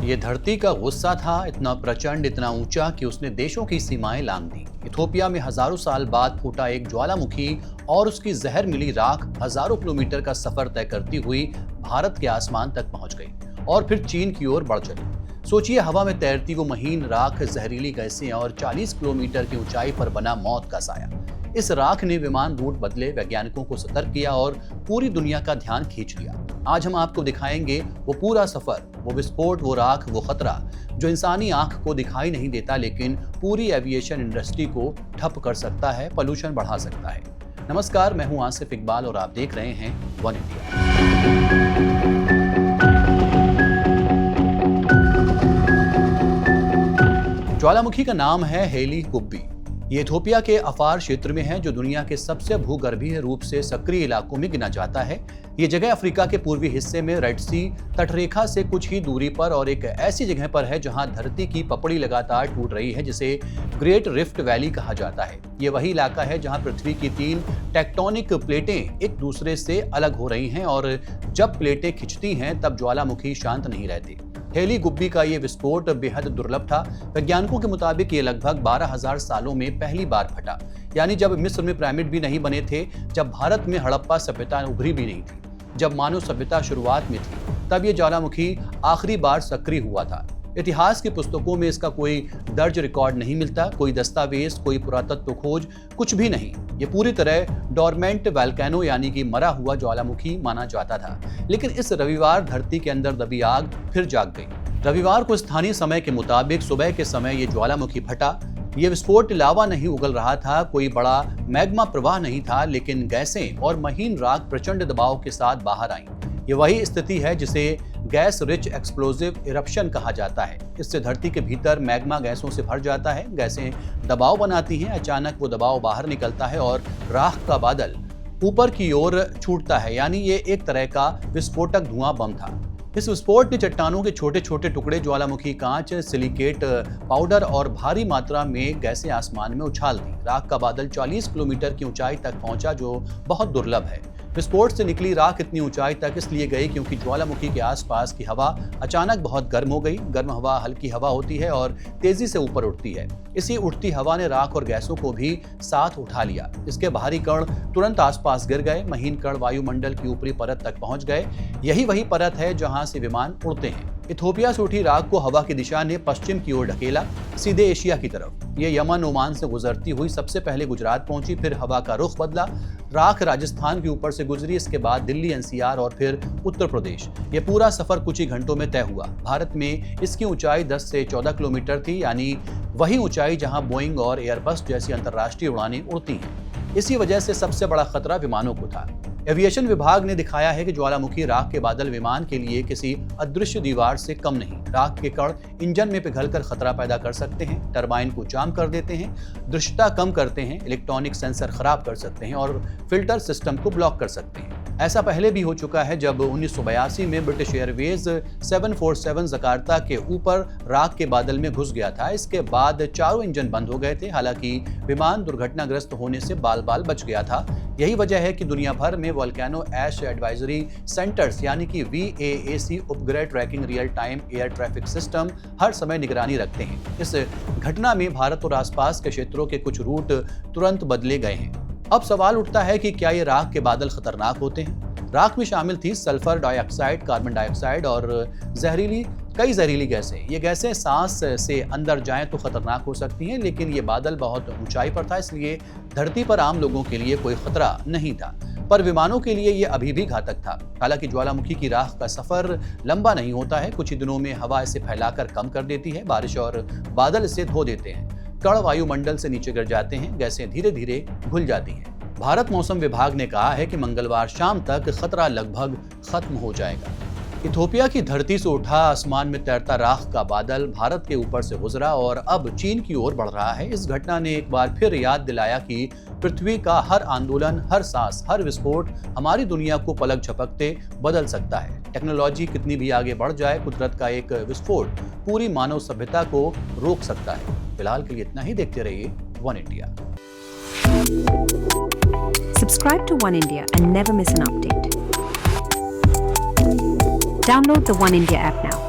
ये धरती का गुस्सा था, इतना प्रचंड, इतना ऊंचा कि उसने देशों की सीमाएं लांघ दी। इथोपिया में हजारों साल बाद फूटा एक ज्वालामुखी और उसकी जहर मिली राख हजारों किलोमीटर का सफर तय करती हुई भारत के आसमान तक पहुंच गई और फिर चीन की ओर बढ़ चली। सोचिए, हवा में तैरती वो महीन राख, जहरीली गैसें और 40 किलोमीटर की ऊंचाई पर बना मौत का साया। इस राख ने विमान रूट बदले, वैज्ञानिकों को सतर्क किया और पूरी दुनिया का ध्यान खींच लिया। आज हम आपको दिखाएंगे वो पूरा सफर, वो विस्फोट, वो राख, वो खतरा जो इंसानी आंख को दिखाई नहीं देता लेकिन पूरी एविएशन इंडस्ट्री को ठप कर सकता है, पॉल्यूशन बढ़ा सकता है। नमस्कार, मैं हूं आसिफ इकबाल और आप देख रहे हैं वन इंडिया। ज्वालामुखी का नाम है हेली गुब्बी। ये इथोपिया के अफार क्षेत्र में है जो दुनिया के सबसे भूगर्भीय रूप से सक्रिय इलाकों में गिना जाता है। ये जगह अफ्रीका के पूर्वी हिस्से में रेड सी तटरेखा से कुछ ही दूरी पर और एक ऐसी जगह पर है जहां धरती की पपड़ी लगातार टूट रही है, जिसे ग्रेट रिफ्ट वैली कहा जाता है। ये वही इलाका है जहां पृथ्वी की 3 टेक्टोनिक प्लेटें एक दूसरे से अलग हो रही हैं और जब प्लेटें खिंचती हैं तब ज्वालामुखी शांत नहीं रहती। हेली गुब्बी का ये विस्फोट बेहद दुर्लभ था। वैज्ञानिकों के मुताबिक ये लगभग 12,000 सालों में पहली बार फटा, यानी जब मिस्र में पिरामिड भी नहीं बने थे, जब भारत में हड़प्पा सभ्यता उभरी भी नहीं थी, जब मानव सभ्यता शुरुआत में थी, तब ये ज्वालामुखी आखिरी बार सक्रिय हुआ था। इतिहास की पुस्तकों में इसका कोई दर्ज रिकॉर्ड नहीं मिलता, कोई दस्तावेज, कोई पुरातत्व खोज, कुछ भी नहीं। ये पूरी तरह डोरमेंट वोल्केनो यानी कि मरा हुआ ज्वालामुखी माना जाता था। लेकिन इस रविवार धरती के अंदर दबी आग फिर जाग गई। रविवार को स्थानीय समय के मुताबिक सुबह के समय ये ज्वालामुखी फटा। ये विस्फोट लावा नहीं उगल रहा था, कोई बड़ा मैग्मा प्रवाह नहीं था, लेकिन गैसें और महीन राख प्रचंड दबाव के साथ बाहर आईं। ये वही स्थिति है जिसे गैस रिच एक्सप्लोजिव इरप्शन कहा जाता है। इससे धरती के भीतर मैग्मा गैसों से भर जाता है, गैसें दबाव बनाती हैं, अचानक वो दबाव बाहर निकलता है और राख का बादल ऊपर की ओर छूटता है, यानी ये एक तरह का विस्फोटक धुआं बम था। इस विस्फोट ने चट्टानों के छोटे छोटे टुकड़े, ज्वालामुखी कांच, सिलिकेट पाउडर और भारी मात्रा में गैसें आसमान में उछाल दी। राख का बादल 40 किलोमीटर की ऊंचाई तक पहुंचा, जो बहुत दुर्लभ है। विस्फोट से निकली राख इतनी ऊंचाई तक इसलिए गई क्योंकि ज्वालामुखी के आसपास की हवा अचानक बहुत गर्म हो गई। गर्म हवा हल्की हवा होती है और तेजी से ऊपर उठती है। इसी उठती हवा ने राख और गैसों को भी साथ उठा लिया। इसके बाहरी कण तुरंत आसपास गिर गए। महीन कण वायुमंडल की ऊपरी परत तक पहुंच गए। यही वही परत है जहां से विमान उड़ते हैं। इथोपिया से उठी राख को हवा की दिशा ने पश्चिम की ओर ढकेला, सीधे एशिया की तरफ। ये यमन, ओमान से गुजरती हुई सबसे पहले गुजरात पहुंची, फिर हवा का रुख बदला। राख राजस्थान के ऊपर से गुजरी, इसके बाद दिल्ली, एनसीआर और फिर उत्तर प्रदेश। ये पूरा सफर कुछ ही घंटों में तय हुआ। भारत में इसकी ऊंचाई 10 से 14 किलोमीटर थी, यानी वही ऊंचाई जहां बोइंग और एयरबस जैसी अंतर्राष्ट्रीय उड़ानें उड़ती हैं। इसी वजह से सबसे बड़ा खतरा विमानों को था। एविएशन विभाग ने दिखाया है कि ज्वालामुखी राख के बादल विमान के लिए किसी अदृश्य दीवार से कम नहीं। राख के कण इंजन में पिघलकर खतरा पैदा कर सकते हैं, टरबाइन को जाम कर देते हैं, दृश्यता कम करते हैं, इलेक्ट्रॉनिक सेंसर खराब कर सकते हैं और फिल्टर सिस्टम को ब्लॉक कर सकते हैं। ऐसा पहले भी हो चुका है जब 1982 में ब्रिटिश एयरवेज 747 जकार्ता के ऊपर राख के बादल में घुस गया था। इसके बाद चारों इंजन बंद हो गए थे। हालांकि विमान दुर्घटनाग्रस्त होने से बाल बाल बच गया था। यही वजह है कि दुनिया भर में वोल्केनो ऐश एडवाइजरी सेंटर्स यानी कि VAAC उपग्रह tracking real time air traffic system हर समय निगरानी रखते हैं। इस घटना में भारत और आसपास के क्षेत्रों के कुछ रूट तुरंत बदले गए हैं। अब सवाल उठता है कि क्या ये राख के बादल खतरनाक होते हैं? राख में शामिल थी सल्फर डाइऑक्साइड, कार्बन डाइऑक्साइड और कई जहरीली गैसें। ये गैसें सांस से अंदर जाएं तो खतरनाक हो सकती हैं, लेकिन ये बादल बहुत ऊंचाई पर था, इसलिए धरती पर आम लोगों के लिए कोई खतरा नहीं था, पर विमानों के लिए ये अभी भी घातक था। हालांकि ज्वालामुखी की राख का सफर लंबा नहीं होता है। कुछ ही दिनों में हवा इसे फैलाकर कम कर देती है, बारिश और बादल इसे धो देते हैं, कण वायुमंडल से नीचे गिर जाते हैं, गैसें धीरे धीरे घुल जाती हैं। भारत मौसम विभाग ने कहा है कि मंगलवार शाम तक खतरा लगभग खत्म हो जाएगा। इथोपिया की धरती से उठा आसमान में तैरता राख का बादल भारत के ऊपर से गुजरा और अब चीन की ओर बढ़ रहा है। इस घटना ने एक बार फिर याद दिलाया कि पृथ्वी का हर आंदोलन, हर सांस, हर विस्फोट हमारी दुनिया को पलक झपकते बदल सकता है। टेक्नोलॉजी कितनी भी आगे बढ़ जाए, कुदरत का एक विस्फोट पूरी मानव सभ्यता को रोक सकता है। फिलहाल के लिए इतना ही। देखते रहिए one India. Subscribe to One India and never miss an update. Download the One India app now.